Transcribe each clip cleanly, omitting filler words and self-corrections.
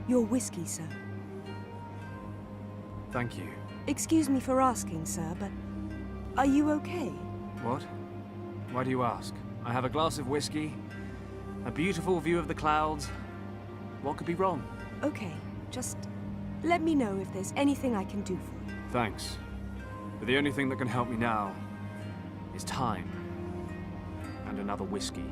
Your whiskey, sir. Thank you. Excuse me for asking, sir, but are you okay? What? Why do you ask? I have a glass of whiskey, a beautiful view of the clouds. What could be wrong? Okay, just let me know if there's anything I can do for you. Thanks. But the only thing that can help me now is time and another whiskey.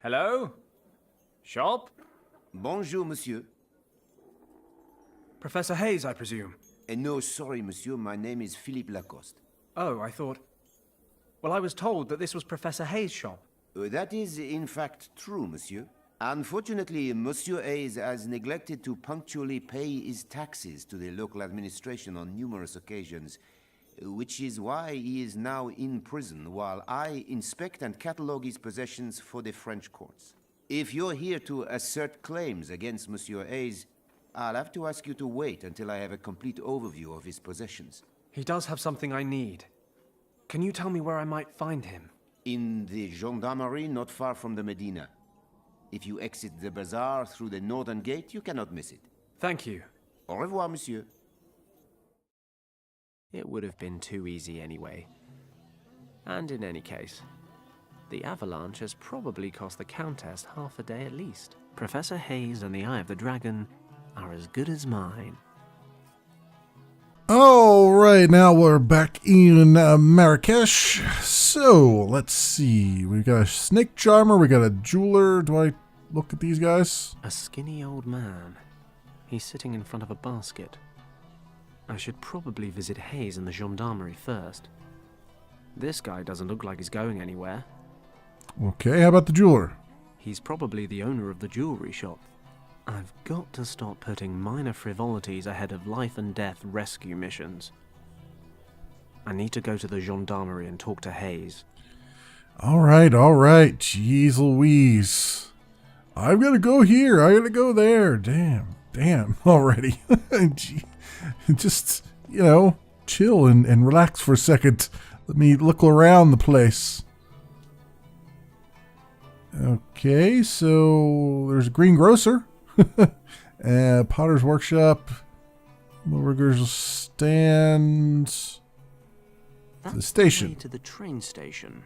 Hello? Shop? Bonjour, monsieur. Professor Hayes, I presume? No, sorry, monsieur. My name is Philippe Lacoste. Oh, I thought... Well, I was told that this was Professor Hayes' shop. That is, in fact, true, monsieur. Unfortunately, Monsieur Hayes has neglected to punctually pay his taxes to the local administration on numerous occasions, which is why he is now in prison while I inspect and catalogue his possessions for the French courts. If you're here to assert claims against Monsieur Hayes, I'll have to ask you to wait until I have a complete overview of his possessions. He does have something I need. Can you tell me where I might find him? In the gendarmerie not far from the Medina. If you exit the bazaar through the northern gate, you cannot miss it. Thank you. Au revoir, monsieur. It would have been too easy anyway. And in any case, the avalanche has probably cost the Countess half a day at least. Professor Hayes and the Eye of the Dragon are as good as mine. All right, now we're back in Marrakesh. So, let's see. We've got a snake charmer, we got a jeweler. Do I look at these guys? A skinny old man. He's sitting in front of a basket. I should probably visit Hayes in the gendarmerie first. This guy doesn't look like he's going anywhere. Okay, how about the jeweler? He's probably the owner of the jewelry shop. I've got to stop putting minor frivolities ahead of life and death rescue missions. I need to go to the gendarmerie and talk to Hayes. All right. Jeez Louise. I've got to go here. I got to go there. Damn already. Gee. Just, chill and relax for a second. Let me look around the place. Okay, so there's a greengrocer. Potter's workshop. Burger's stand. That's the station. The way to the train station.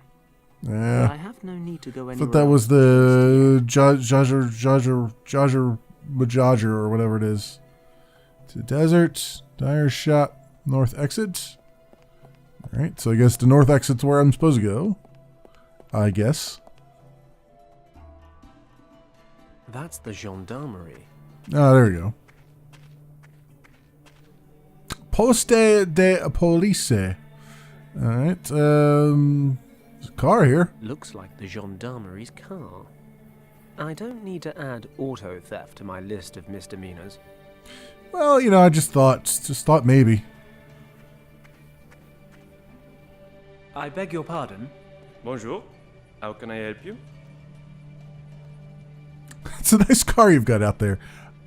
Yeah. But I have no need to go anywhere. I thought that was the Jajer or whatever it is. To desert, Dire Shot, north exit. Alright, so I guess the north exit's where I'm supposed to go. I guess. That's the gendarmerie. Oh, there we go. Poste de Police. Alright, there's a car here. Looks like the gendarmerie's car. I don't need to add auto theft to my list of misdemeanors. Well, I just thought maybe. I beg your pardon? Bonjour. How can I help you? It's a nice car you've got out there.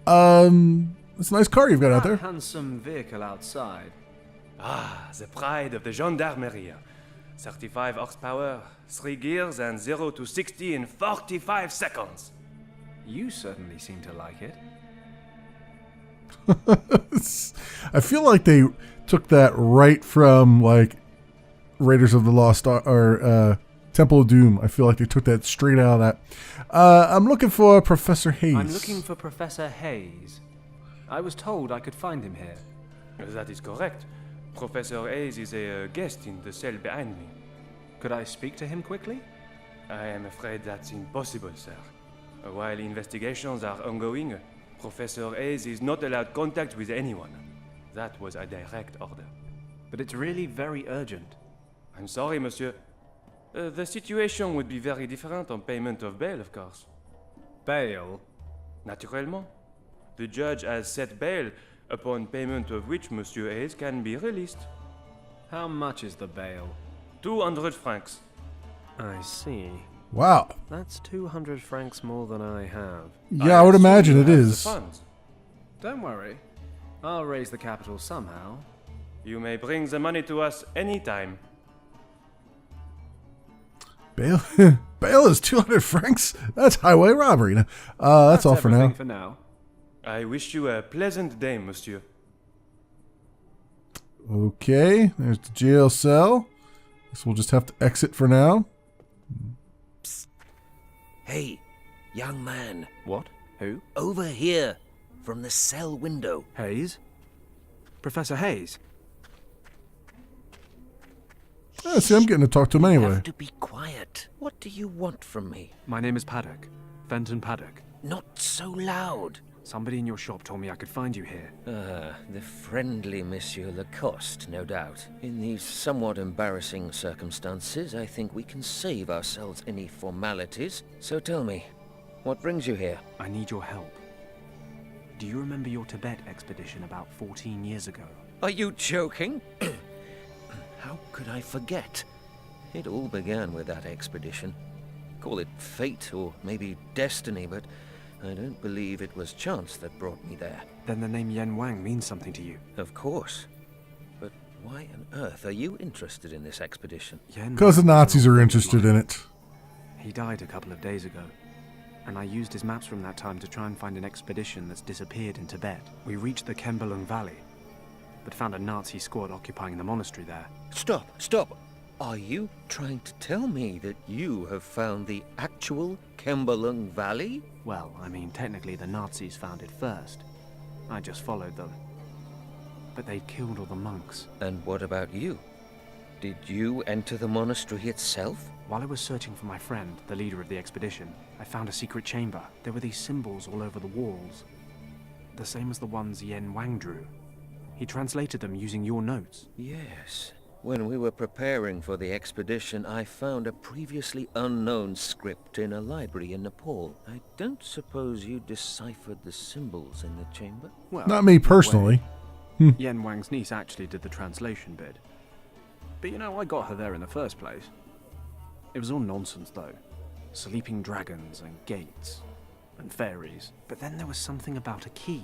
It's a nice car you've got out there. Handsome vehicle outside. Ah, the pride of the gendarmerie. 35 horsepower, 3 gears, and 0 to 60 in 45 seconds. You certainly seem to like it. I feel like they took that right from Raiders of the Lost or Temple of Doom. I feel like they took that straight out of that. I'm looking for Professor Hayes. I'm looking for Professor Hayes. I was told I could find him here. That is correct. Professor Hayes is a guest in the cell behind me. Could I speak to him quickly? I am afraid that's impossible, sir. While investigations are ongoing, Professor Hayes is not allowed contact with anyone. That was a direct order. But it's really very urgent. I'm sorry, monsieur. The situation would be very different on payment of bail, of course. Bail? Naturellement. The judge has set bail, upon payment of which Monsieur Hayes can be released. How much is the bail? 200 francs. I see. Wow. That's 200 francs more than I have. Yeah, I would assume imagine you it have the is. funds. Don't worry. I'll raise the capital somehow. You may bring the money to us anytime. Bail, bail is 200 francs? That's highway robbery. That's all for everything now. for now. I wish you a pleasant day, monsieur. Okay, there's the jail cell. Guess we'll just have to exit for now. Hey, young man, What? Who? over here, from the cell window. Hayes? Professor Hayes? See, I'm getting to talk to him anyway. Have to be quiet. What do you want from me? My name is Paddock. Fenton Paddock. Not so loud. Somebody in your shop told me I could find you here. The friendly Monsieur Lacoste, no doubt. In these somewhat embarrassing circumstances, I think we can save ourselves any formalities. So tell me, what brings you here? I need your help. Do you remember your Tibet expedition about 14 years ago? Are you joking? How could I forget? It all began with that expedition. Call it fate or maybe destiny, but I don't believe it was chance that brought me there. Then the name Yen Wang means something to you. Of course. But why on earth are you interested in this expedition? Yen Because the Wang was an Nazis old are friend of interested mine. in it. He died a couple of days ago, and I used his maps from that time to try and find an expedition that's disappeared in Tibet. We reached the Kembalung Valley, but found a Nazi squad occupying the monastery there. Stop! Are you trying to tell me that you have found the actual Kembalung Valley? Well, I mean, technically the Nazis found it first. I just followed them. But they'd killed all the monks. And what about you? Did you enter the monastery itself? While I was searching for my friend, the leader of the expedition, I found a secret chamber. There were these symbols all over the walls. The same as the ones Yen Wang drew. He translated them using your notes. Yes. When we were preparing for the expedition, I found a previously unknown script in a library in Nepal. I don't suppose you deciphered the symbols in the chamber? Well, Not me in a way, personally. Yen Wang's niece actually did the translation bit. But you know, I got her there in the first place. It was all nonsense, though. Sleeping dragons and gates and fairies. But then there was something about a key.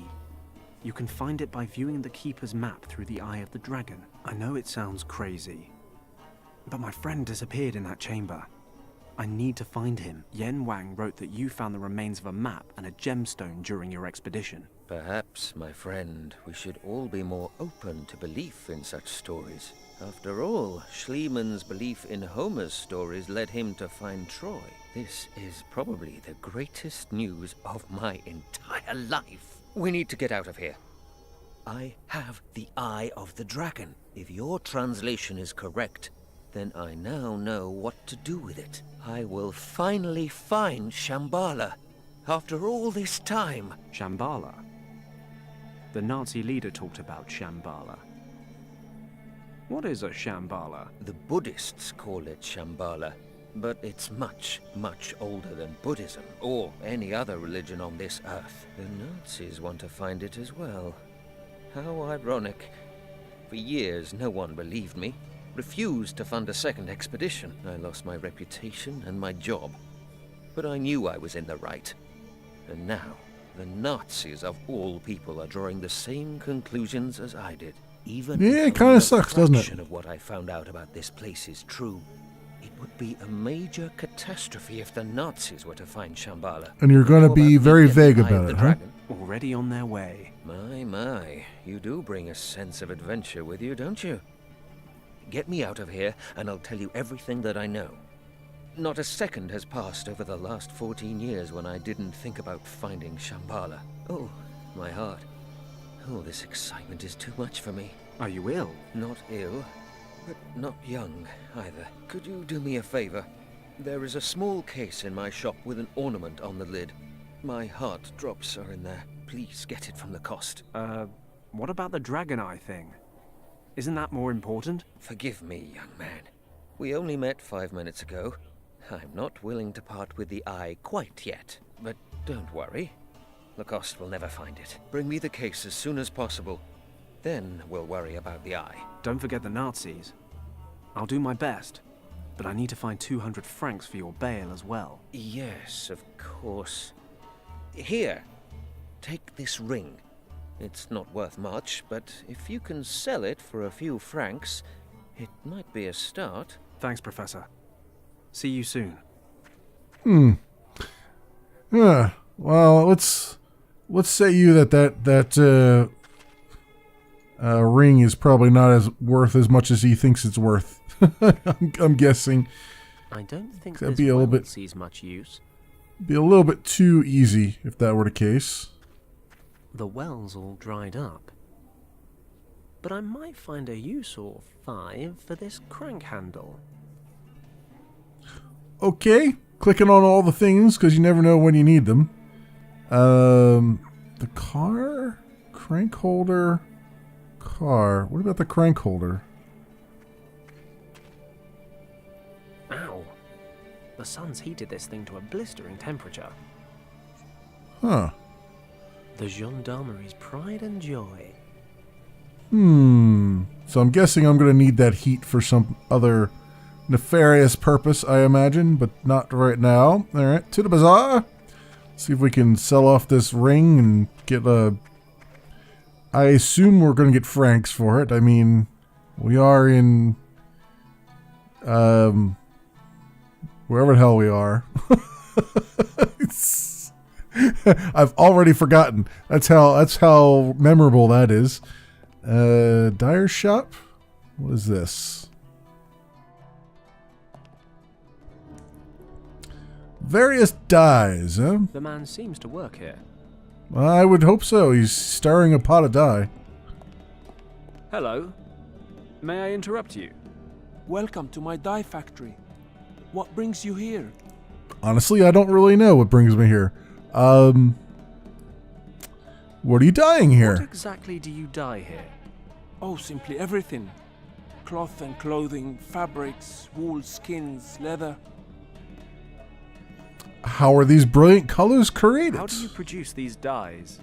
You can find it by viewing the Keeper's map through the eye of the dragon. I know it sounds crazy, but my friend disappeared in that chamber. I need to find him. Yen Wang wrote that you found the remains of a map and a gemstone during your expedition. Perhaps, my friend, we should all be more open to belief in such stories. After all, Schliemann's belief in Homer's stories led him to find Troy. This is probably the greatest news of my entire life. We need to get out of here. I have the Eye of the Dragon. If your translation is correct, then I now know what to do with it. I will finally find Shambhala. After all this time. Shambhala? The Nazi leader talked about Shambhala. What is a Shambhala? The Buddhists call it Shambhala, but it's much, much older than Buddhism or any other religion on this earth. The Nazis want to find it as well. How ironic. For years, no one believed me. Refused to fund a second expedition. I lost my reputation and my job. But I knew I was in the right. And now, the Nazis of all people are drawing the same conclusions as I did. Even Yeah, if it kinda only a sucks, doesn't it? fraction of what I found out about this place is true. It would be a major catastrophe if the Nazis were to find Shambhala. And you're going to How be about very me and the vague Eye of about the it, huh? Dragon? Already on their way. My, you do bring a sense of adventure with you, don't you? Get me out of here, and I'll tell you everything that I know. Not a second has passed over the last 14 years when I didn't think about finding Shambhala. Oh, my heart. Oh, this excitement is too much for me. Are you ill? Not ill, but not young either. Could you do me a favor? There is a small case in my shop with an ornament on the lid. My heart drops are in there. Please get it from the cost. What about the dragon eye thing? Isn't that more important? Forgive me, young man. We only met 5 minutes ago. I'm not willing to part with the eye quite yet. But don't worry. Lacoste will never find it. Bring me the case as soon as possible. Then we'll worry about the eye. Don't forget the Nazis. I'll do my best, but I need to find 200 francs for your bail as well. Yes, of course. Here, take this ring. It's not worth much, but if you can sell it for a few francs, it might be a start. Thanks, Professor. See you soon. Yeah. Well, let's say you that ring is probably not as worth as much as he thinks it's worth. I'm guessing. I don't think That'd this be a little well bit- sees much use. Be a little bit too easy if that were the case. The well's all dried up. But I might find a use or 5 for this crank handle. Okay, clicking on all the things because you never know when you need them. The car, crank holder, car. What about the crank holder? Ow! The sun's heated this thing to a blistering temperature. Huh. The gendarmerie's pride and joy. So I'm guessing I'm going to need that heat for some other nefarious purpose, I imagine, but not right now. All right, to the bazaar. See if we can sell off this ring and get a... I assume we're going to get francs for it. I mean, we are in... wherever the hell we are. I've already forgotten. That's how memorable that is. Dyer shop? What is this? Various dyes, huh? The man seems to work here. I would hope so. He's stirring a pot of dye. Hello. May I interrupt you? Welcome to my dye factory. What brings you here? Honestly, I don't really know what brings me here. What are you dyeing What here? exactly do you dye here? Oh, simply everything. Cloth and clothing, fabrics, wool, skins, leather. How are these brilliant colors created? How do you produce these dyes?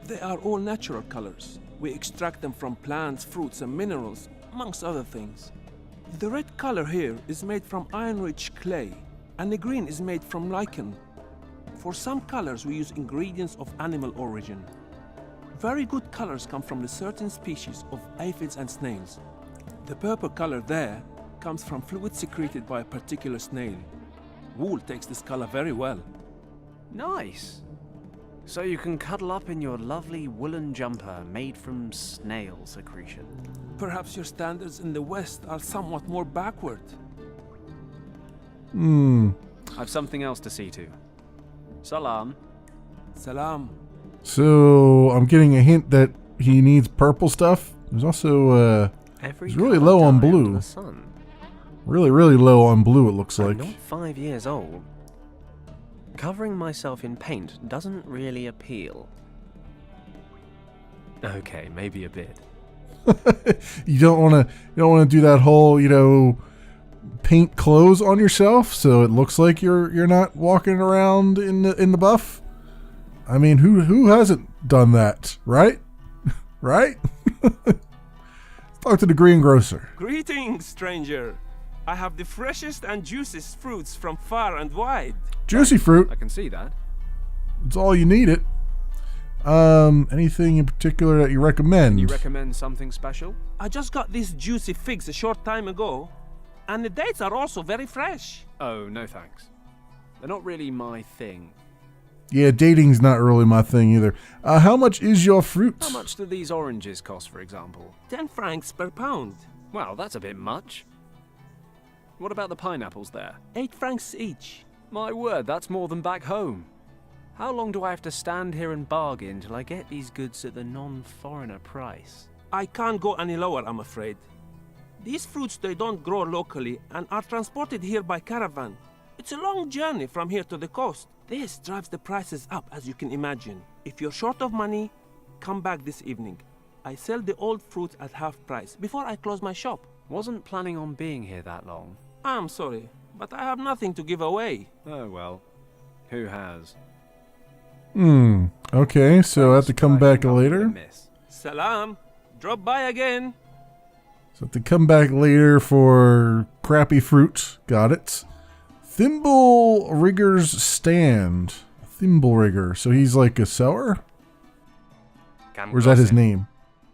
They are all natural colors. We extract them from plants, fruits, and minerals, amongst other things. The red color here is made from iron-rich clay, and the green is made from lichen. For some colors, we use ingredients of animal origin. Very good colors come from a certain species of aphids and snails. The purple color there comes from fluid secreted by a particular snail. Wool takes this color very well. Nice. So you can cuddle up in your lovely woolen jumper made from snail secretion. Perhaps your standards in the West are somewhat more backward. I've something else to see to. Salam. Salam. So I'm getting a hint that he needs purple stuff. There's also Every he's really colour low on dye under blue. the sun. Really low on blue. It looks I'm like. not 5 years old. Covering myself in paint doesn't really appeal. Okay, maybe a bit. You don't want to do that whole paint clothes on yourself so it looks like you're not walking around in the buff. I mean, who hasn't done that, right? Right? Let's talk to the greengrocer. Greetings, stranger. I have the freshest and juiciest fruits from far and wide. Juicy fruit. I can see that. It's all you need it. Anything in particular that you recommend? You recommend something special? I just got these juicy figs a short time ago, and the dates are also very fresh. Oh, no thanks. They're not really my thing. Yeah, dating's not really my thing either. How much is your fruit? How much do these oranges cost, for example? 10 francs per pound. Well, that's a bit much. What about the pineapples there? 8 francs each. My word, that's more than back home. How long do I have to stand here and bargain till I get these goods at the non-foreigner price? I can't go any lower, I'm afraid. These fruits, they don't grow locally and are transported here by caravan. It's a long journey from here to the coast. This drives the prices up, as you can imagine. If you're short of money, come back this evening. I sell the old fruits at half price before I close my shop. Wasn't planning on being here that long. I'm sorry, but I have nothing to give away. Oh well. Who has? Okay, so I have to come back later. Salam. Drop by again. So I have to come back later for crappy fruit. Got it. Thimble Rigger's stand. Thimble Rigger. So he's like a seller? Come Or is that his closer. name?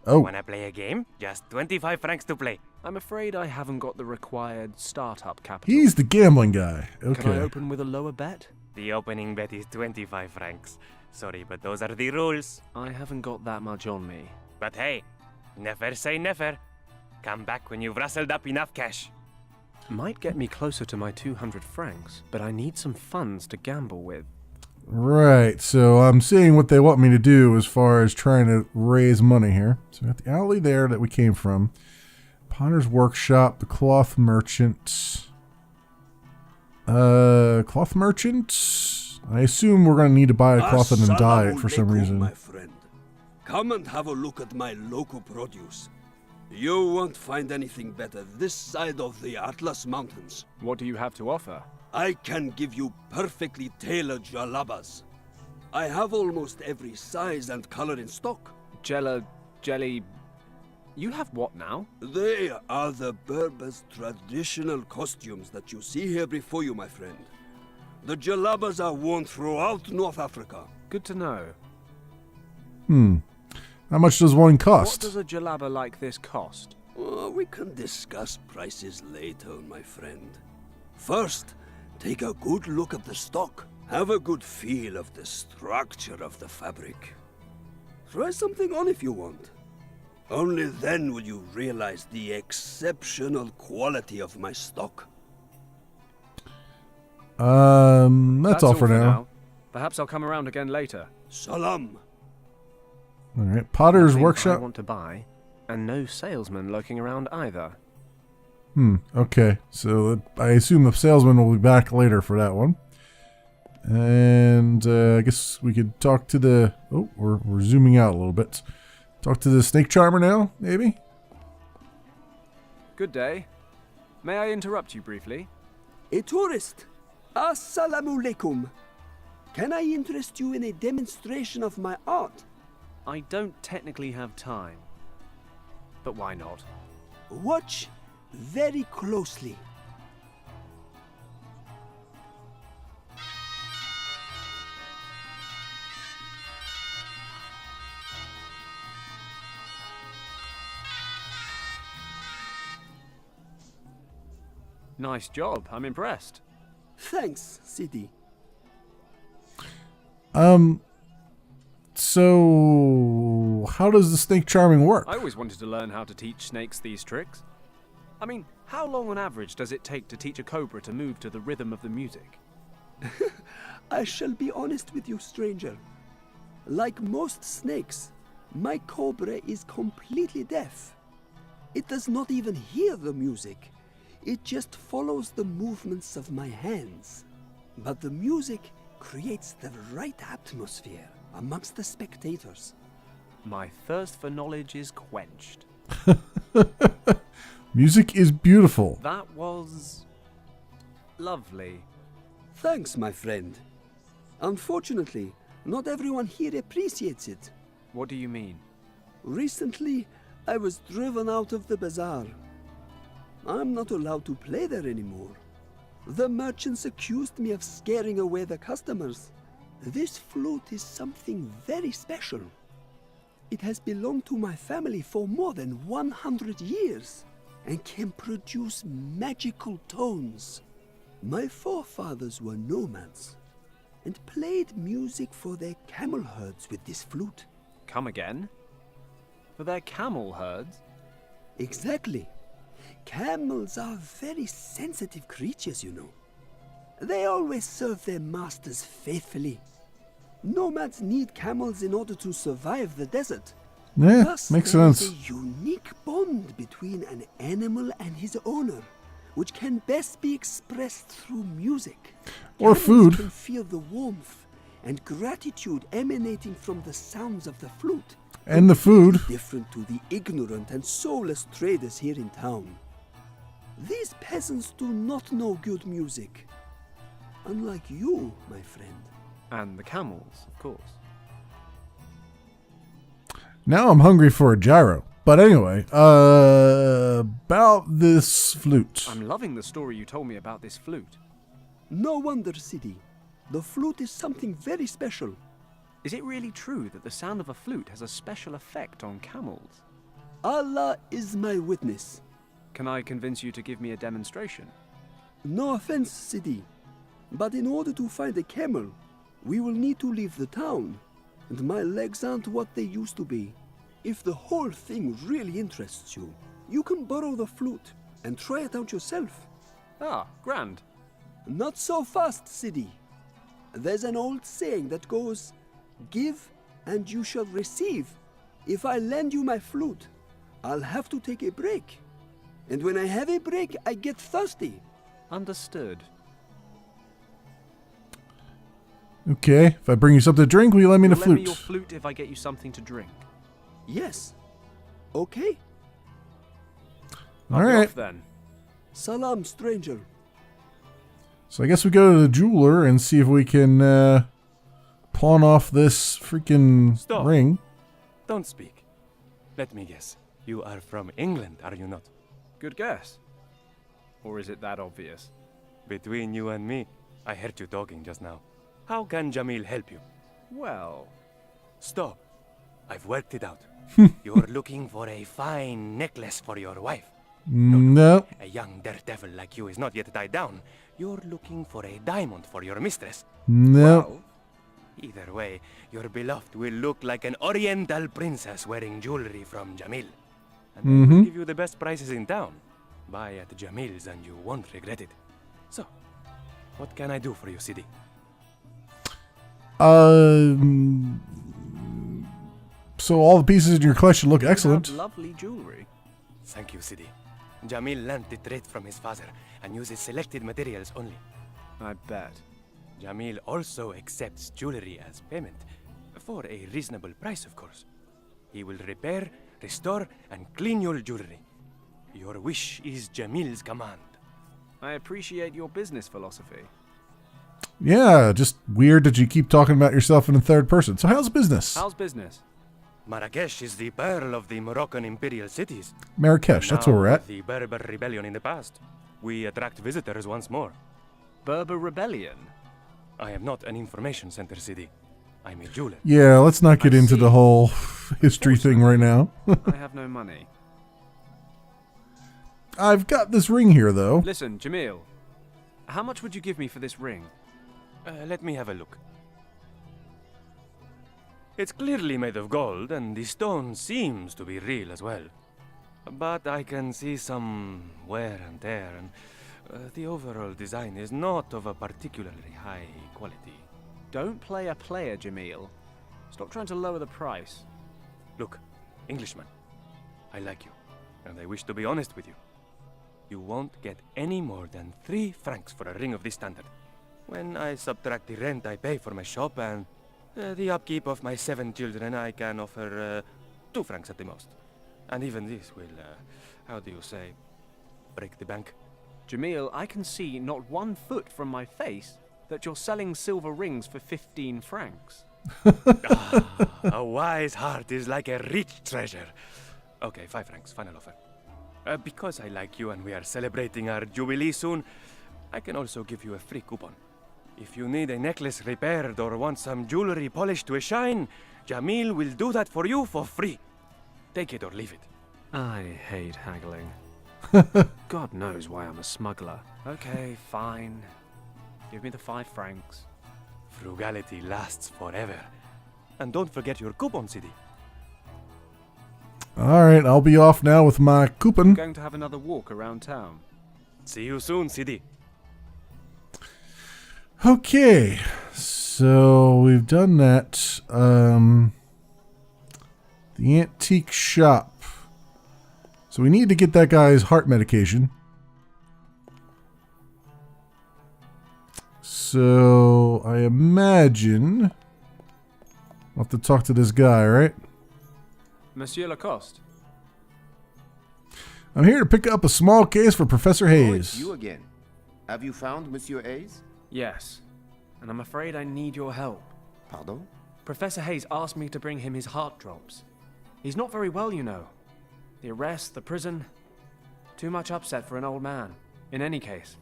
Oh, Wanna play a game? Just 25 francs to play. I'm afraid I haven't got the required startup capital. he's the gambling guy. Can I Okay. open with a lower bet? The opening bet is 25 francs. Sorry, but those are the rules. I haven't got that much on me. But hey, never say never. Come back when you've rustled up enough cash. Might get me closer to my 200 francs, but I need some funds to gamble with. Right, so I'm seeing what they want me to do as far as trying to raise money here. So we got the alley there that we came from. Potter's Workshop, the Cloth Merchant. Cloth Merchant? I assume we're going to need to buy a cloth and then dye it for some Assalamu alaikum, reason. my friend. Come and have a look at my local produce. You won't find anything better this side of the Atlas Mountains. What do you have to offer? I can give you perfectly tailored jalabas. I have almost every size and color in stock. Jelly... You have what now? They are the Berber's traditional costumes that you see here before you, my friend. The jalabas are worn throughout North Africa. Good to know. How much does one What cost? does a jalaba like this cost? Oh, we can discuss prices later, my friend. First, take a good look at the stock. Have a good feel of the structure of the fabric. Try something on if you want. Only then will you realize the exceptional quality of my stock. That's all for now. Perhaps I'll come around again later. Salam. All right, Potter's Nothing I Workshop. want to buy, and no salesman lurking around either. Okay, so I assume the salesman will be back later for that one. And I guess we could talk to the... Oh, we're zooming out a little bit. Talk to the snake charmer now, maybe? Good day. May I interrupt you briefly? A tourist. Assalamu alaikum. Can I interest you in a demonstration of my art? I don't technically have time. But why not? Watch very closely. Nice job. I'm impressed. Thanks, Sidi. So how does the snake charming work? I always wanted to learn how to teach snakes these tricks. I mean, how long on average does it take to teach a cobra to move to the rhythm of the music? I shall be honest with you, stranger. Like most snakes, my cobra is completely deaf. It does not even hear the music. It just follows the movements of my hands. But the music creates the right atmosphere amongst the spectators. My thirst for knowledge is quenched. Music is beautiful. That was... lovely. Thanks, my friend. Unfortunately, not everyone here appreciates it. What do you mean? Recently, I was driven out of the bazaar. I'm not allowed to play there anymore. The merchants accused me of scaring away the customers. This flute is something very special. It has belonged to my family for more than 100 years and can produce magical tones. My forefathers were nomads and played music for their camel herds with this flute. Come again? For their camel herds? Exactly. Camels are very sensitive creatures, you know. They always serve their masters faithfully. Nomads need camels in order to survive the desert. Yeah, Thus, makes there is sense. a unique bond between an animal and his owner, which can best be expressed through music. Or Camels food. can feel the warmth and gratitude emanating from the sounds of the flute. And the food. Different to the ignorant and soulless traders here in town. These peasants do not know good music. Unlike you, my friend. And the camels, of course. Now I'm hungry for a gyro. But anyway, about this flute. I'm loving the story you told me about this flute. No wonder, Sidi. The flute is something very special. Is it really true that the sound of a flute has a special effect on camels? Allah is my witness. Can I convince you to give me a demonstration? No offense, Sidi, but in order to find a camel, we will need to leave the town, and my legs aren't what they used to be. If the whole thing really interests you, you can borrow the flute and try it out yourself. Ah, grand. Not so fast, Sidi. There's an old saying that goes, "Give and you shall receive." If I lend you my flute, I'll have to take a break. And when I have a break, I get thirsty. Understood. Okay, if I bring you something to drink, will you lend me the You'll lend me flute? your flute if I get you something to drink. Yes. Okay. I'll be Alright. off then. Salam, stranger. So I guess we go to the jeweler and see if we can pawn off this freaking Stop. ring. Don't speak. Let me guess. You are from England, are you not? Good guess. Or is it that obvious? Between you and me, I heard you talking just now. How can Jamil help you? Well, Stop. I've worked it out. You're looking for a fine necklace for your wife. No. A young daredevil like you is not yet tied down. You're looking for a diamond for your mistress. No. well, Either way, your beloved will look like an oriental princess wearing jewelry from Jamil. And they will give you the best prices in town. Buy at Jamil's and you won't regret it. So, what can I do for you, Sidi? So all the pieces in your collection look you excellent. have lovely jewelry. Thank you, Sidi. Jamil learned the trade from his father and uses selected materials only. I bet. Jamil also accepts jewelry as payment, for a reasonable price, of course. He will repair, restore, and clean your jewelry. Your wish is Jamil's command. I appreciate your business philosophy. Yeah, just weird that you keep talking about yourself in the third person. So how's business? How's business? Marrakesh is the pearl of the Moroccan imperial cities. Marrakesh, that's where Now, we're at. with the Berber rebellion in the past, we attract visitors once more. Berber Rebellion? I am not an information center, Sidi. I'm a jeweler. Yeah, let's not get I into see. the whole history thing right now. I have no money. I've got this ring here, though. Listen, Jamil. How much would you give me for this ring? Let me have a look. It's clearly made of gold, and the stone seems to be real as well. But I can see some wear and tear, and the overall design is not of a particularly high quality. Don't play a player, Jamil. Stop trying to lower the price. Look, Englishman, I like you, and I wish to be honest with you. You won't get any more than 3 francs for a ring of this standard. When I subtract the rent I pay for my shop and the upkeep of my 7 children, I can offer 2 francs at the most. And even this will, how do you say, break the bank. Jamil, I can see not 1 foot from my face that you're selling silver rings for 15 francs. A wise heart is like a rich treasure. Okay, 5 francs, final offer. Because I like you and we are celebrating our jubilee soon, I can also give you a free coupon. If you need a necklace repaired or want some jewelry polished to a shine, Jamil will do that for you for free. Take it or leave it. I hate haggling. God knows why I'm a smuggler. Okay, fine. Give me the 5 francs. Frugality lasts forever. And don't forget your coupon, Sidi. Alright, I'll be off now with my I'm coupon. going to have another walk around town. See you soon, Sidi. Okay, so we've done that. The antique shop. So we need to get that guy's heart medication. So I imagine I'll have to talk to this guy, right? Monsieur Lacoste. I'm here to pick up a small case for Professor Oh, Hayes. it's you again. Have you found Monsieur Hayes? Yes. And I'm afraid I need your help. Pardon? Professor Hayes asked me to bring him his heart drops. He's not very well, you know. The arrest, the prison. Too much upset for an old man. In any case,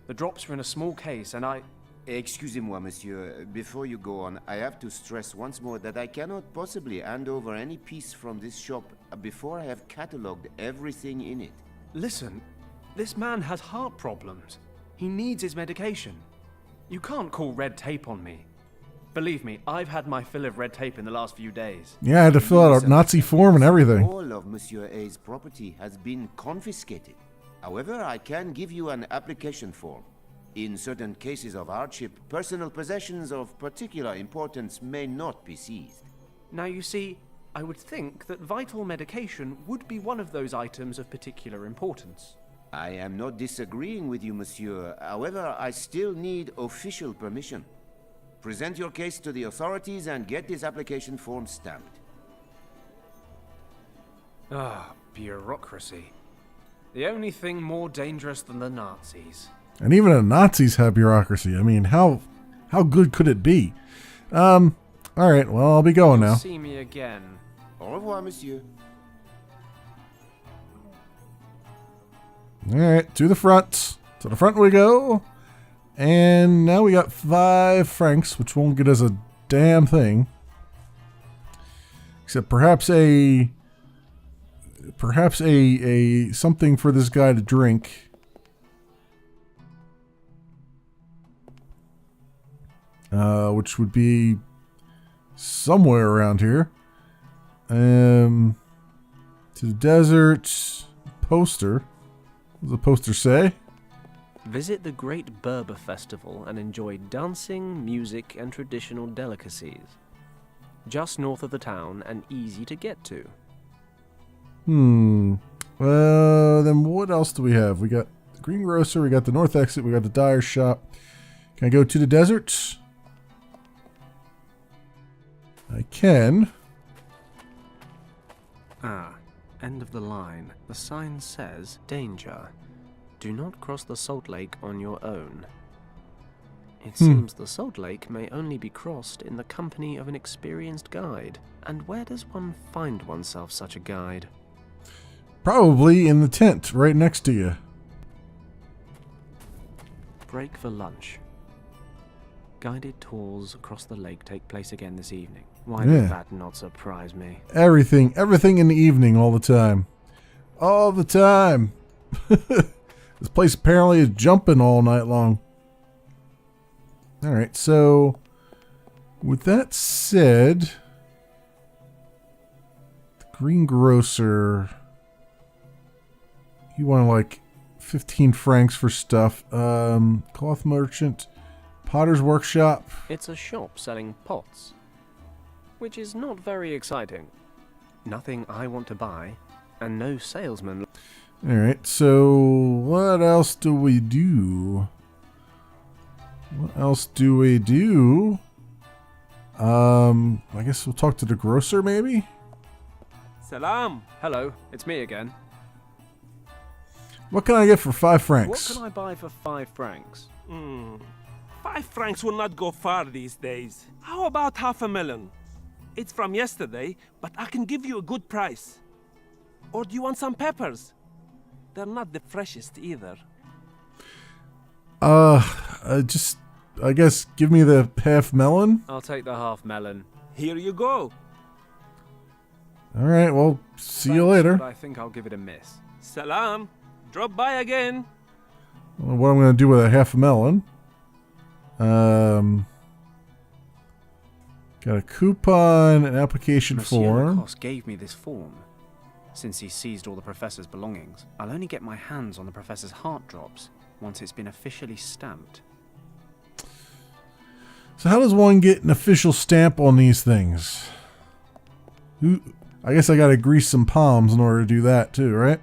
the drops are in a small case and I... Excusez-moi, monsieur. Before you go on, I have to stress once more that I cannot possibly hand over any piece from this shop before I have catalogued everything in it. Listen, this man has heart problems. He needs his medication. You can't call red tape on me. Believe me, I've had my fill of red tape in the last few days. Yeah, I had to fill out a Nazi form and everything. All of Monsieur Hayes' property has been confiscated. However, I can give you an application form. In certain cases of hardship, personal possessions of particular importance may not be seized. Now you see, I would think that vital medication would be one of those items of particular importance. I am not disagreeing with you, monsieur. However, I still need official permission. Present your case to the authorities and get this application form stamped. Ah, bureaucracy. The only thing more dangerous than the Nazis. And even the Nazis have bureaucracy. I mean, how good could it be? All right, well, I'll be going now. See me again. Au revoir, monsieur. All right, to the front. To the front we go. And now we got 5 francs, which won't get us a damn thing. Except perhaps a something for this guy to drink. Which would be somewhere around here. To the desert. Poster. What does the poster say? Visit the Great Berber Festival and enjoy dancing, music, and traditional delicacies. Just north of the town and easy to get to. Then what else do we have? We got the greengrocer, we got the north exit, we got the dyer shop. Can I go to the desert? I can. Ah, end of the line. The sign says, danger. Do not cross the Salt Lake on your own. It seems the Salt Lake may only be crossed in the company of an experienced guide. And where does one find oneself such a guide? Probably in the tent right next to you. Break for lunch. Guided tours across the lake take place again this evening. Why did that not surprise me? Everything in the evening all the time. All the time. This place apparently is jumping all night long. Alright, so with that said, the greengrocer, you want like 15 francs for stuff. Cloth merchant, potter's workshop. It's a shop selling pots, which is not very exciting. Nothing I want to buy, and no salesman. Alright, so what else do we do? I guess we'll talk to the grocer, maybe? Salam. Hello, it's me again. What can I get for 5 francs? What can I buy for 5 francs? 5 francs will not go far these days. How about $500,000? It's from yesterday, but I can give you a good price. Or do you want some peppers? They're not the freshest either. I guess give me the half melon. I'll take the half melon. Here you go. Alright, well, see you Thanks, later. But I think I'll give it a miss. Salam. Drop by again. What I'm going to do with a half a melon. Got a coupon, an application Monsieur form. Lacoste gave me this form. Since he seized all the professor's belongings, I'll only get my hands on the professor's heart drops once it's been officially stamped. So how does one get an official stamp on these things? I guess I got to grease some palms in order to do that too, right?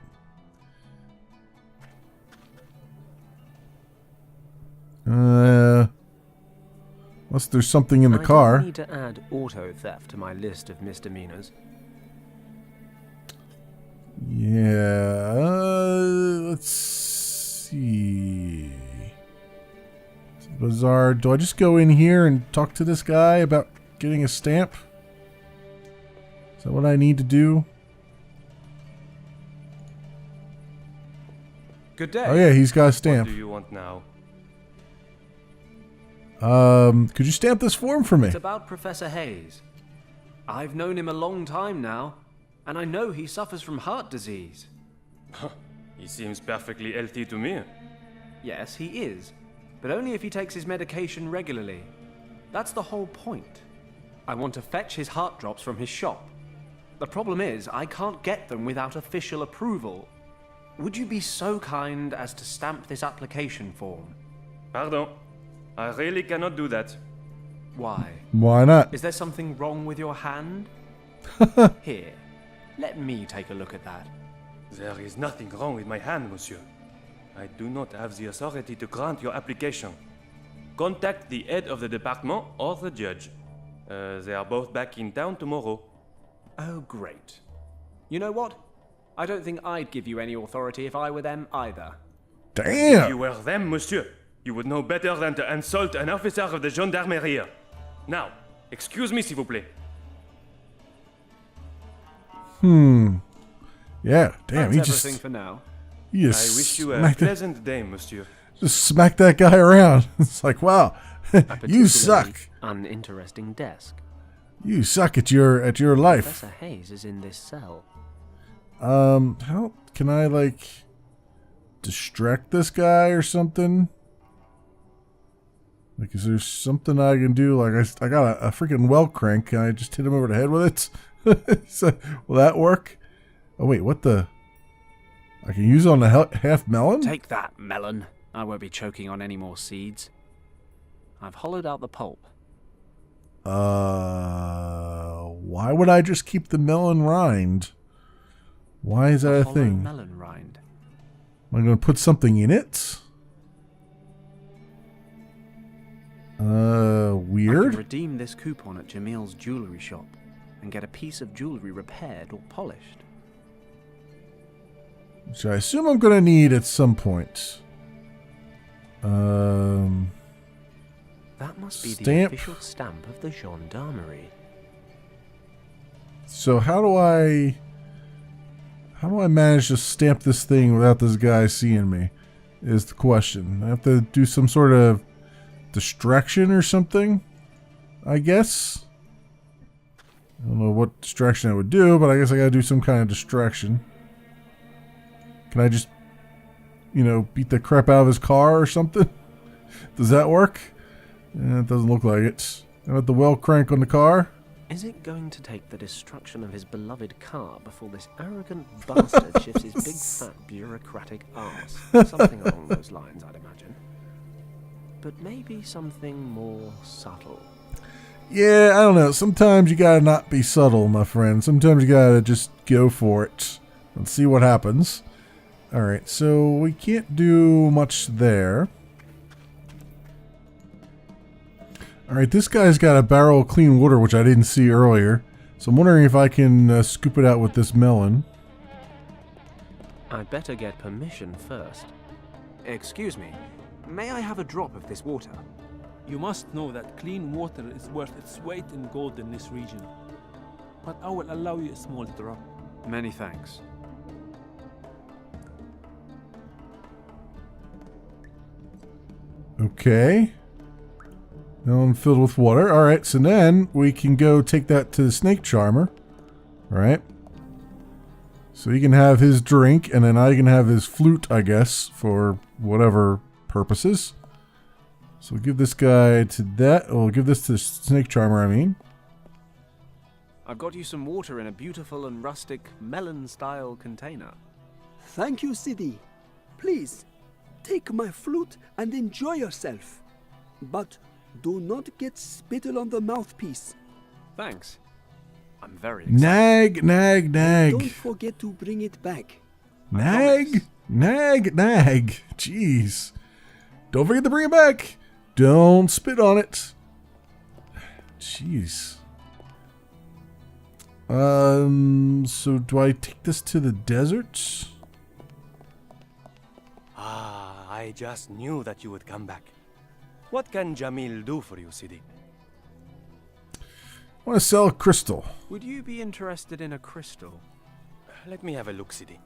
Unless there's something in the I car. don't need to add auto theft to my list of misdemeanors. Yeah, let's see. Bazaar. Do I just go in here and talk to this guy about getting a stamp? Is that what I need to do? Good day. Oh yeah, he's got a What stamp. do you want now? Could you stamp this form for me? It's about Professor Hayes. I've known him a long time now, and I know he suffers from heart disease. He seems perfectly healthy to me. Yes, he is, but only if he takes his medication regularly. That's the whole point. I want to fetch his heart drops from his shop. The problem is, I can't get them without official approval. Would you be so kind as to stamp this application form? Pardon. I really cannot do that. Why? Why not? Is there something wrong with your hand? Here, let me take a look at that. There is nothing wrong with my hand, monsieur. I do not have the authority to grant your application. Contact the head of the department or the judge. They are both back in town tomorrow. Oh, great. You know what? I don't think I'd give you any authority if I were them either. If Damn! you were them, monsieur, you would know better than to insult an officer of the gendarmerie. Now, excuse me, s'il vous plaît. Yeah, damn, That's he everything just, for now. he I just wish you a smacked, pleasant day, monsieur. just smacked that guy around. It's like, wow, A you particularly suck. Uninteresting desk. You suck at your life. Professor Hayes is in this cell. How can I like distract this guy or something? Like, is there something I can do? Like, I got a freaking well crank. Can I just hit him over the head with it? So, will that work? Oh wait, what the? I can use it on the half melon? Take that, melon. I won't be choking on any more seeds. I've hollowed out the pulp. Why would I just keep the melon rind? Why is that a Hollow thing? melon rind. Am I going to put something in it? I can Weird. redeem this coupon at Jamil's jewelry shop and get a piece of jewelry repaired or polished. Which I assume I'm going to need at some point. That must be Stamp. the official stamp of the gendarmerie. So how do I manage to stamp this thing without this guy seeing me? Is the question. I have to do some sort of distraction or something, I guess. I don't know what distraction I would do, but I guess I gotta do some kind of distraction. Can I just, beat the crap out of his car or something? Does that work? It doesn't look like it. I got the well crank on the car. Is it going to take the destruction of his beloved car before this arrogant bastard shifts his big fat bureaucratic arse? Something along those lines, I'd imagine. But maybe something more subtle. Yeah, I don't know. Sometimes you gotta not be subtle, my friend. Sometimes you gotta just go for it and see what happens. Alright, so we can't do much there. Alright, this guy's got a barrel of clean water, which I didn't see earlier. So I'm wondering if I can scoop it out with this melon. I'd better get permission first. Excuse me, may I have a drop of this water? You must know that clean water is worth its weight in gold in this region. But I will allow you a small drop. Many thanks. Okay. Melon filled with water. Alright, so then we can go take that to the snake charmer. Alright. So he can have his drink, and then I can have his flute, I guess, for whatever purposes. So we'll give this guy to that. We'll give this to the snake charmer, I mean. I've got you some water in a beautiful and rustic melon-style container. Thank you, Sidi. Please, take my flute and enjoy yourself. But do not get spittle on the mouthpiece. Thanks. I'm very excited. Nag, nag, nag. Don't forget to bring it back. Nag, nag, nag. Jeez. Don't forget to bring it back. Don't spit on it. Jeez. So do I take this to the desert? Ah, I just knew that you would come back. What can Jamil do for you, Sidi? I want to sell a crystal. Would you be interested in a crystal? Let me have a look, Sidi.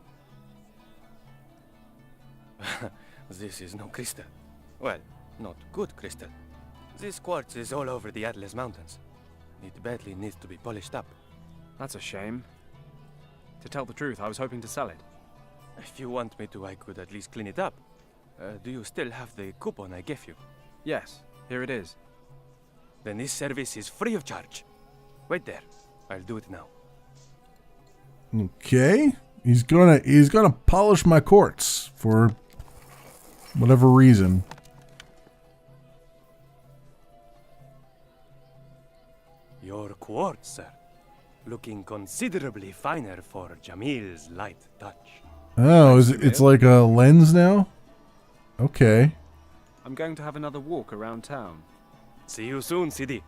This is no crystal. Well, not good crystal. This quartz is all over the Atlas Mountains. It badly needs to be polished up. That's a shame. To tell the truth, I was hoping to sell it. If you want me to, I could at least clean it up. Do you still have the coupon I gave you? Yes, here it is. Then this service is free of charge. Wait there. I'll do it now. Okay. He's gonna polish my quartz for whatever reason. Your quartz, sir. Looking considerably finer for Jamil's light touch. Oh, it's like a lens now? Okay. I'm going to have another walk around town. See you soon, Sidi.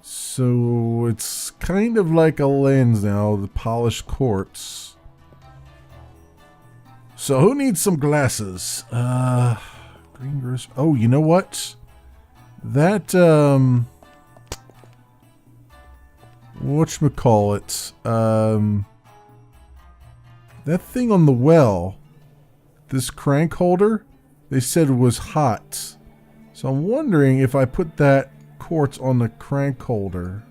So it's kind of like a lens now, the polished quartz. So who needs some glasses? Green grocery. Oh, you know what? That whatchamacallit? That thing on the well, this crank holder, they said was hot. So I'm wondering if I put that quartz on the crank holder,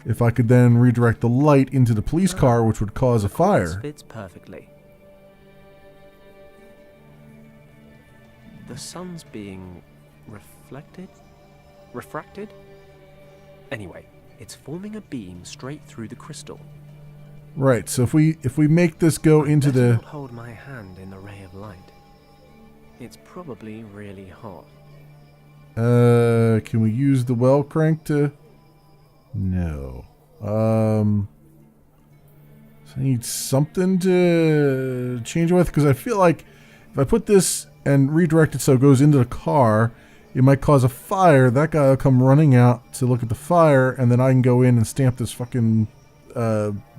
if I could then redirect the light into the police car, which would cause a fire. Fits perfectly. The sun's being refracted? Anyway, it's forming a beam straight through the crystal. Right, so if we make this go into Better the... not hold my hand in the ray of light. It's probably really hot. Can we use the well crank to... No. So I need something to change it with, because I feel like if I put this and redirect it so it goes into the car, it might cause a fire. That guy will come running out to look at the fire, and then I can go in and stamp this fucking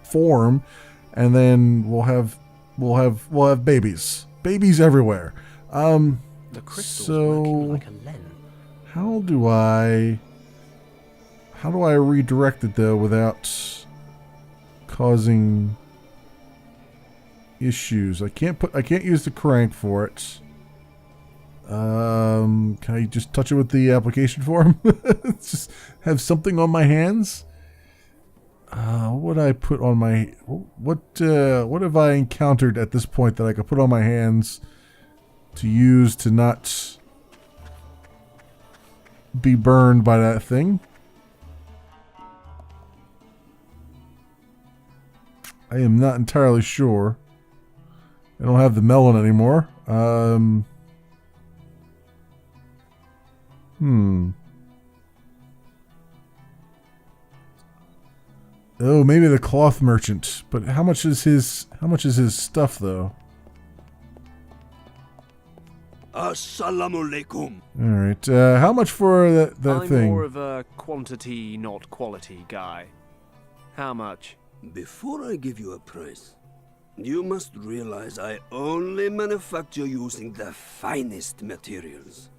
form, and then we'll have babies everywhere. The crystal's working like a lens. How do I redirect it though without causing issues? I can't use the crank for it. Can I just touch it with the application form? Just have something on my hands. What would I put on my... What have I encountered at this point that I could put on my hands to use to not be burned by that thing? I am not entirely sure. I don't have the melon anymore. Oh, maybe the cloth merchant. But how much is his stuff though? Assalamu alaikum. All right. How much for that I'm thing? more of a quantity, not quality guy. How much? Before I give you a price, you must realize I only manufacture using the finest materials.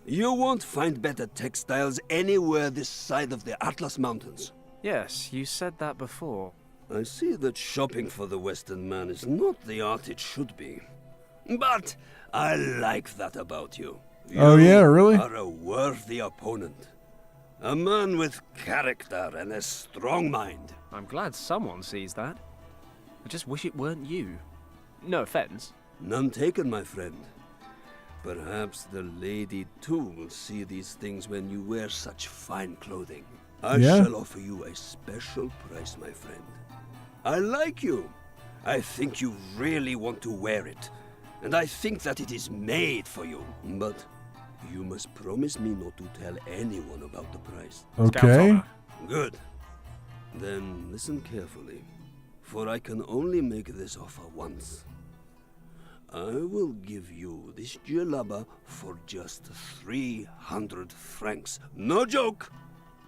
You won't find better textiles anywhere this side of the Atlas Mountains. Yes, you said that before. I see that shopping for the Western man is not the art it should be. But I like that about you. Oh, yeah, really? You are a worthy opponent. A man with character and a strong mind. I'm glad someone sees that. I just wish it weren't you. No offense. None taken, my friend. Perhaps the lady too will see these things when you wear such fine clothing. I shall offer you a special price, my friend. I like you. I think you really want to wear it. And I think that it is made for you. But you must promise me not to tell anyone about the price. Okay. Good. Then listen carefully, for I can only make this offer once. I will give you this djellaba for just 300 francs. No joke!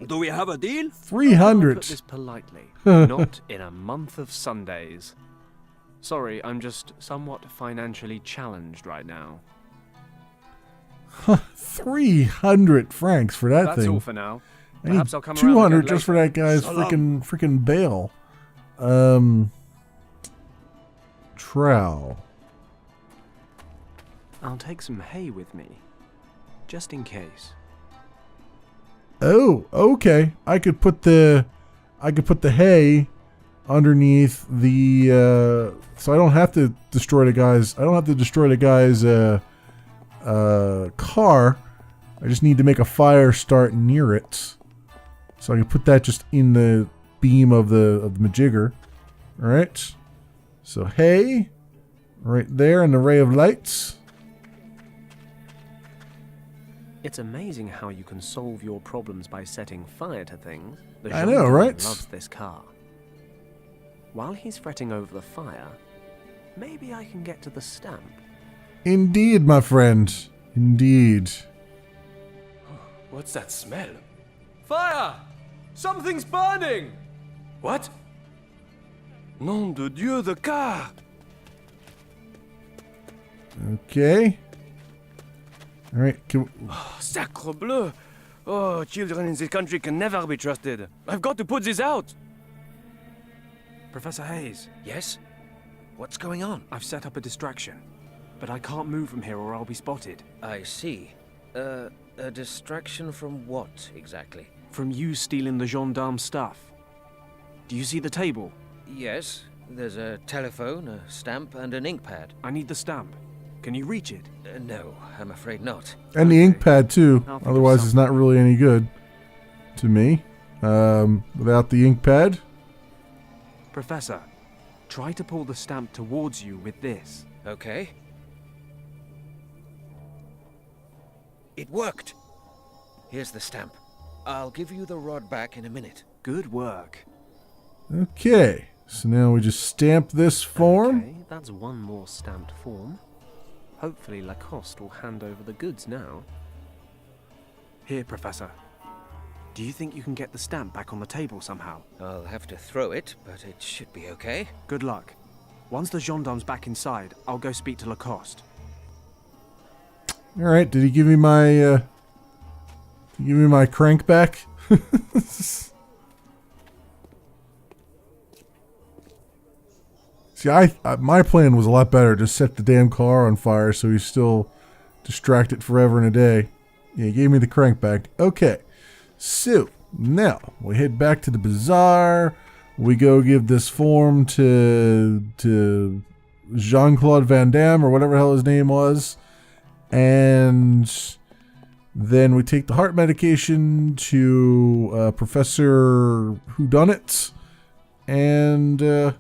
Do we have a deal? I'll put 300. this politely. Not in a month of Sundays. Sorry, I'm just somewhat financially challenged right now. 300 francs for that That's thing. all for now. I need Perhaps I'll come around 200 again just for later. that guy's So long. freaking bail. Trowel. I'll take some hay with me, just in case. Oh, okay. I could put the hay underneath the so I don't have to destroy the guy's car. I just need to make a fire start near it. So I can put that just in the beam of the majigger. All right. So hay right there, an array of lights. It's amazing how you can solve your problems by setting fire to things. The I know, gendarme right? loves this car. While he's fretting over the fire, maybe I can get to the stamp. Indeed, my friend. Indeed. What's that smell? Fire! Something's burning! What? Nom de Dieu, the car! Okay. All right. Sacre bleu! Oh, children in this country can never be trusted. I've got to put this out! Professor Hayes, Yes? What's going on? I've set up a distraction, but I can't move from here or I'll be spotted. I see. A distraction from what, exactly? From you stealing the gendarme stuff. Do you see the table? Yes, there's a telephone, a stamp, and an ink pad. I need the stamp. Can you reach it? No, I'm afraid not. And the ink pad too. I'll think of Otherwise, it's not really any good to me. Without the ink pad. Professor, try to pull the stamp towards you with this. Okay. It worked! Here's the stamp. I'll give you the rod back in a minute. Good work. Okay. So now we just stamp this form. Okay, that's one more stamped form. Hopefully Lacoste will hand over the goods now. Here, Professor. Do you think you can get the stamp back on the table somehow? I'll have to throw it, but it should be okay. Good luck. Once the gendarme's back inside, I'll go speak to Lacoste. All right. Did he give me my crank back? See, my plan was a lot better. Just set the damn car on fire so he's still distracted forever and a day. Yeah, he gave me the crank back. Okay. So, now, we head back to the bazaar. We go give this form to Jean-Claude Van Damme, or whatever the hell his name was. And then we take the heart medication to Professor Whodunit. And at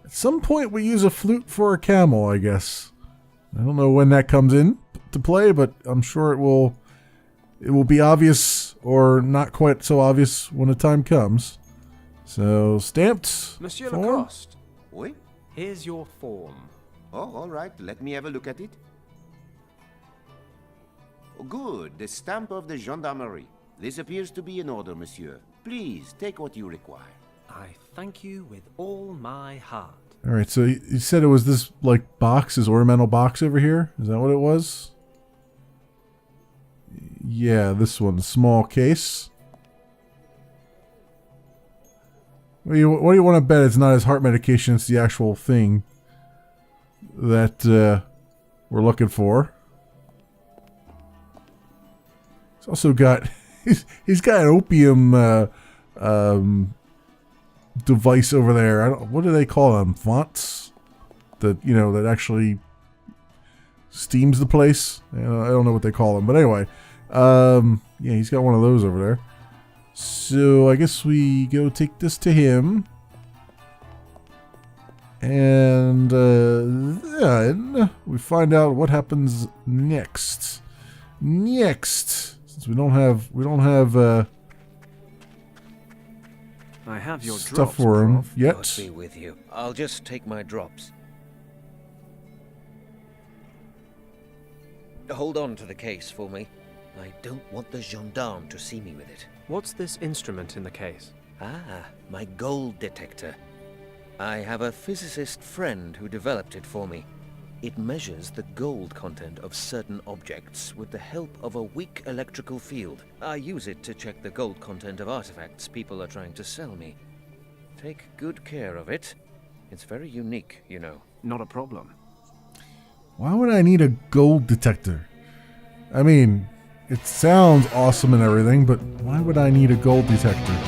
some point we use a flute for a camel, I guess. I don't know when that comes in to play, but I'm sure it will be obvious or not quite so obvious when the time comes. So, stamped. Monsieur form. Lacoste, Oui? here's your form. Oh, all right. Let me have a look at it. Oh, good. The stamp of the gendarmerie. This appears to be in order, monsieur. Please, take what you require. I thank you with all my heart. All right, so you said it was this, like, box, this ornamental box over here? Is that what it was? Yeah, this one, small case. What do you want to bet it's not his heart medication, it's the actual thing that we're looking for. He's also got, he's got an opium device over there. What do they call them? Fonts? That actually steams the place? I don't know what they call them, but anyway. Yeah, he's got one of those over there. So I guess we go take this to him. And then we find out what happens next. Since we don't have I have your stuff drops, for him Prof. yet. God be with you. I'll just take my drops. Hold on to the case for me. I don't want the gendarme to see me with it. What's this instrument in the case? Ah, my gold detector. I have a physicist friend who developed it for me. It measures the gold content of certain objects with the help of a weak electrical field. I use it to check the gold content of artifacts people are trying to sell me. Take good care of it. It's very unique, you know. Not a problem. Why would I need a gold detector? I mean, it sounds awesome and everything, but why would I need a gold detector?